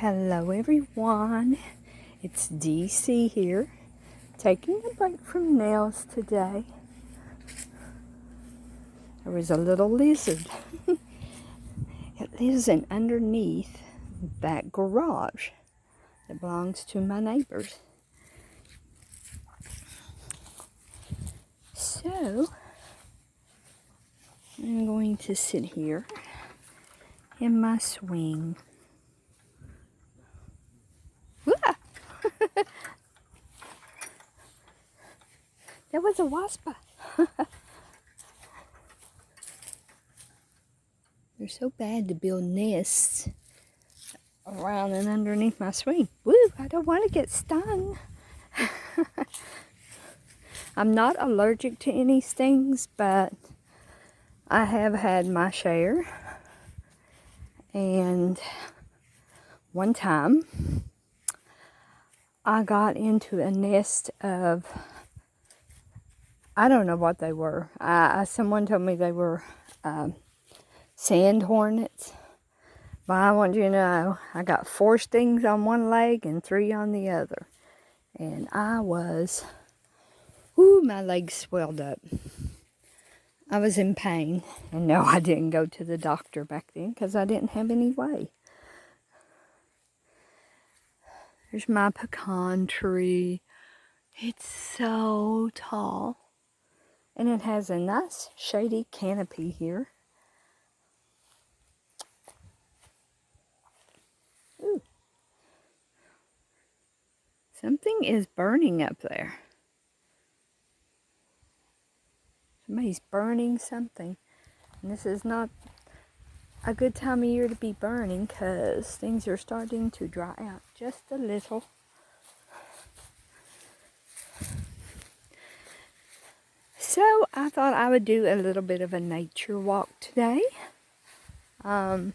Hello everyone, it's DC here, taking a break from nails today. There was a little lizard. It lives in underneath that garage that belongs to my neighbors. So, I'm going to sit here in my swing. There was a wasp. They're so bad to build nests around and underneath my swing. Woo, I don't want to get stung. I'm not allergic to any stings, but I have had my share. And one time, I got into a nest of, I don't know what they were. Someone told me they were sand hornets. But I want you to know, I got 4 stings on one leg and 3 on the other. And I was, my legs swelled up. I was in pain. And no, I didn't go to the doctor back then because I didn't have any way. There's my pecan tree. It's so tall. And it has a nice shady canopy here. Ooh. Something is burning up there. Somebody's burning something. And this is not a good time of year to be burning because things are starting to dry out just a little. So I thought I would do a little bit of a nature walk today. I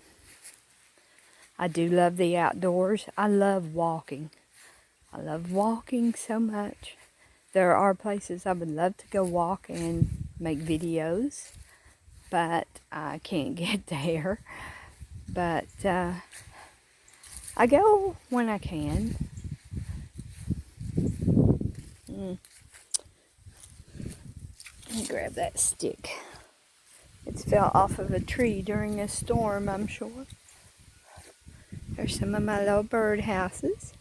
do love the outdoors. I love walking. I love walking so much. There are places I would love to go walk and make videos, but I can't get there. But I go when I can. Let me grab that stick. It fell off of a tree during a storm, I'm sure. There's some of my little bird houses.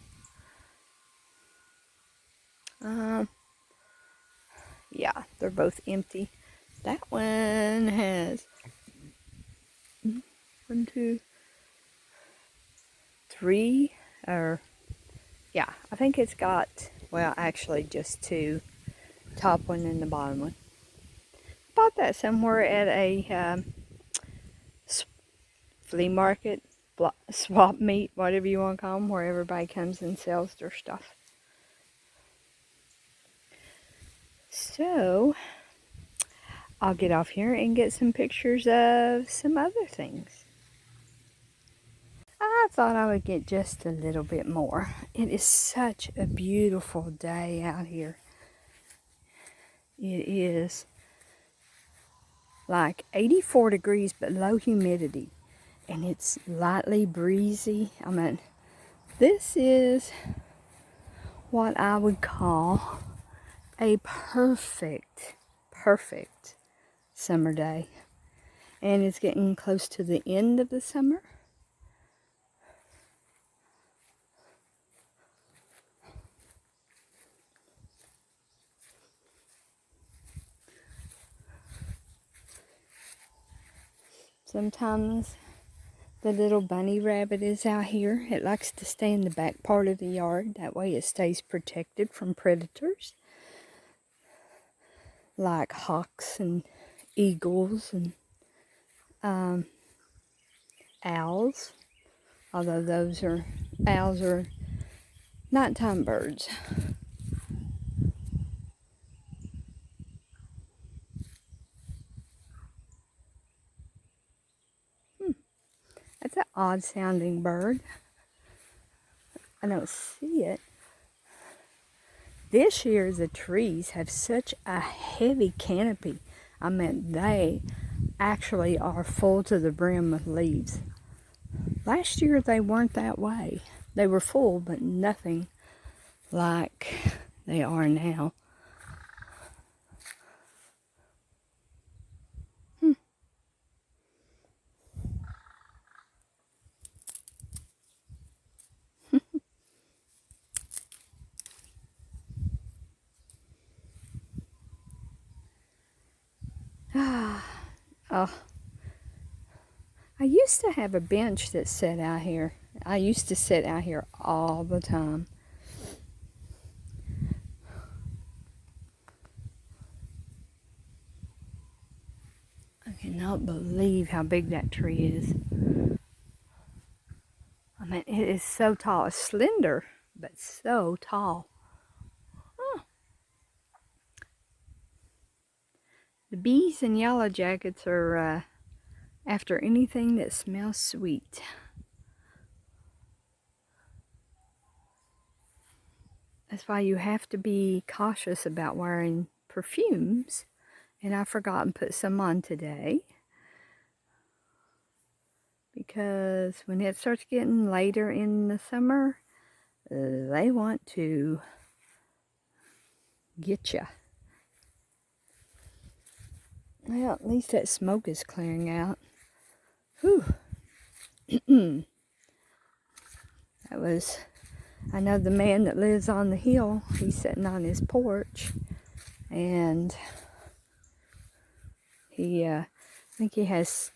Yeah, they're both empty. That one has 1, 2, 3, or yeah, I think it's got, well, actually just 2, top one and the bottom one. Bought that somewhere at a flea market, swap meet, whatever you want to call them, where everybody comes and sells their stuff. So, I'll get off here and get some pictures of some other things. I thought I would get just a little bit more. It is such a beautiful day out here. It is like 84 degrees but low humidity. And it's lightly breezy. I mean, this is what I would call a perfect summer day. And it's getting close to the end of the summer. Sometimes the little bunny rabbit is out here. It likes to stay in the back part of the yard. That way it stays protected from predators like hawks and eagles and owls. Although owls are nighttime birds. That's an odd sounding bird. I don't see it. This year the trees have such a heavy canopy. I mean, they actually are full to the brim with leaves. Last year they weren't that way. They were full, but nothing like they are now. Oh, I used to have a bench that sat out here. I used to sit out here all the time. I cannot believe how big that tree is. I mean, it is so tall. It's slender, but so tall. Oh. The bees and yellow jackets are after anything that smells sweet. That's why you have to be cautious about wearing perfumes. And I forgot and put some on today. Because when it starts getting later in the summer, they want to get you. Well, at least that smoke is clearing out. Whew. That was, I know the man that lives on the hill, he's sitting on his porch, and I think he has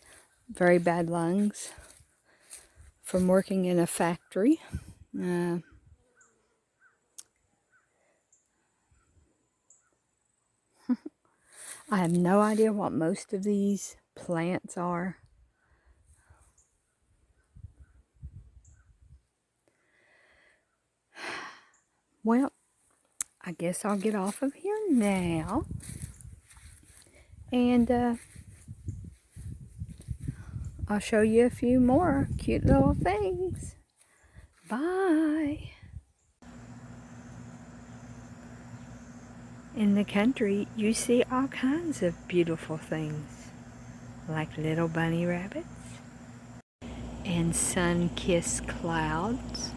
very bad lungs from working in a factory. I have no idea what most of these plants are. Well, I guess I'll get off of here now. And I'll show you a few more cute little things. Bye. In the country, you see all kinds of beautiful things, like little bunny rabbits and sun-kissed clouds,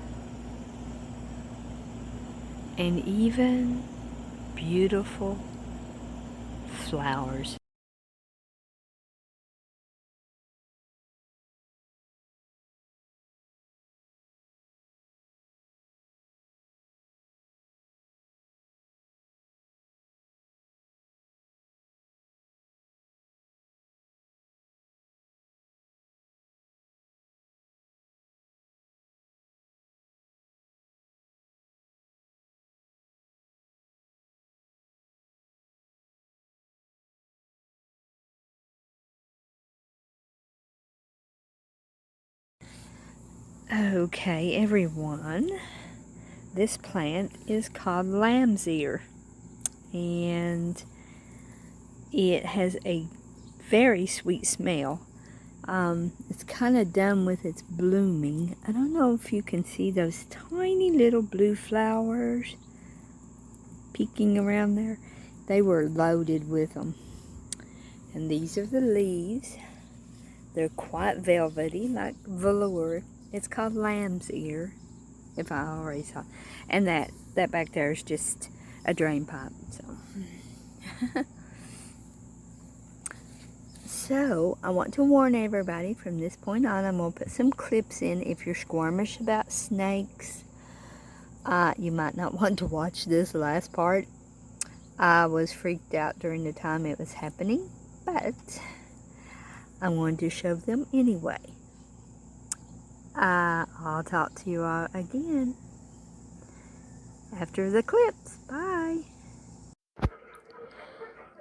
and even beautiful flowers. Okay, everyone, this plant is called lamb's ear, and it has a very sweet smell. It's kind of done with its blooming. I don't know if you can see those tiny little blue flowers peeking around there. They were loaded with them. And these are the leaves. They're quite velvety, like velour. It's called lamb's ear, if I already saw. And that back there is just a drain pipe. So, I want to warn everybody from this point on, I'm going to put some clips in. If you're squeamish about snakes, you might not want to watch this last part. I was freaked out during the time it was happening, but I wanted to show them anyway. I'll talk to you all again after the clips. Bye.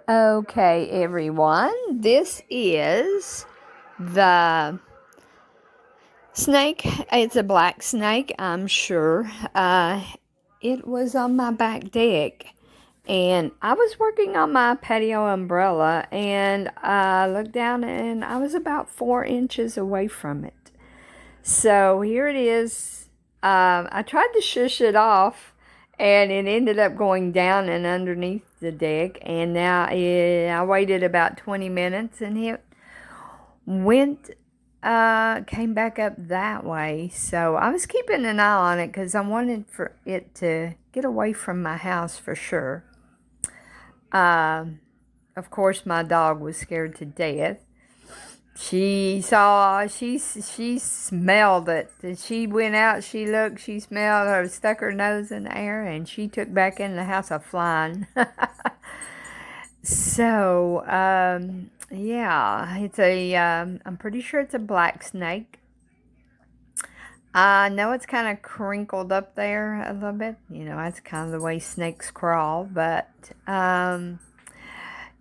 Okay, everyone, this is the snake. It's a black snake, I'm sure. It was on my back deck, and I was working on my patio umbrella, and I looked down, and I was about 4 inches away from it. So here it is. I tried to shush it off, and it ended up going down and underneath the deck. And now I waited about 20 minutes, and it went came back up that way. So I was keeping an eye on it because I wanted for it to get away from my house for sure. Of course, my dog was scared to death. She smelled it. She went out, she looked, she smelled her, stuck her nose in the air, and she took back in the house a flying. So, yeah, I'm pretty sure it's a black snake. I know it's kind of crinkled up there a little bit. You know, that's kind of the way snakes crawl. But,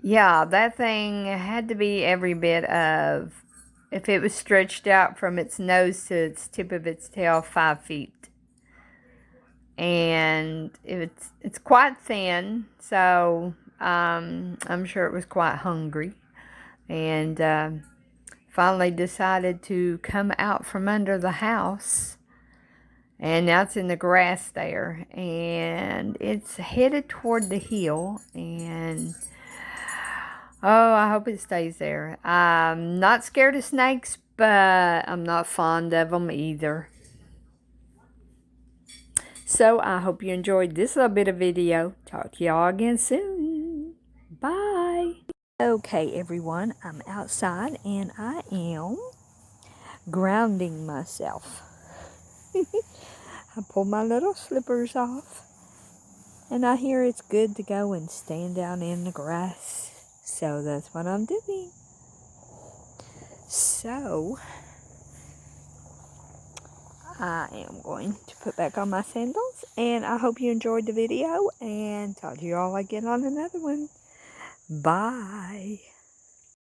yeah, that thing had to be every bit of, if it was stretched out from its nose to its tip of its tail, 5 feet. And it's quite thin, so I'm sure it was quite hungry. And finally decided to come out from under the house. And now it's in the grass there. And it's headed toward the hill. And oh, I hope it stays there. I'm not scared of snakes, but I'm not fond of them either. So I hope you enjoyed this little bit of video. Talk to y'all again soon. Bye. Okay, everyone, I'm outside and I am grounding myself. I pulled my little slippers off and I hear it's good to go and stand down in the grass. So that's what I'm doing. So I am going to put back on my sandals, and I hope you enjoyed the video, and talk to you all again on another one. Bye.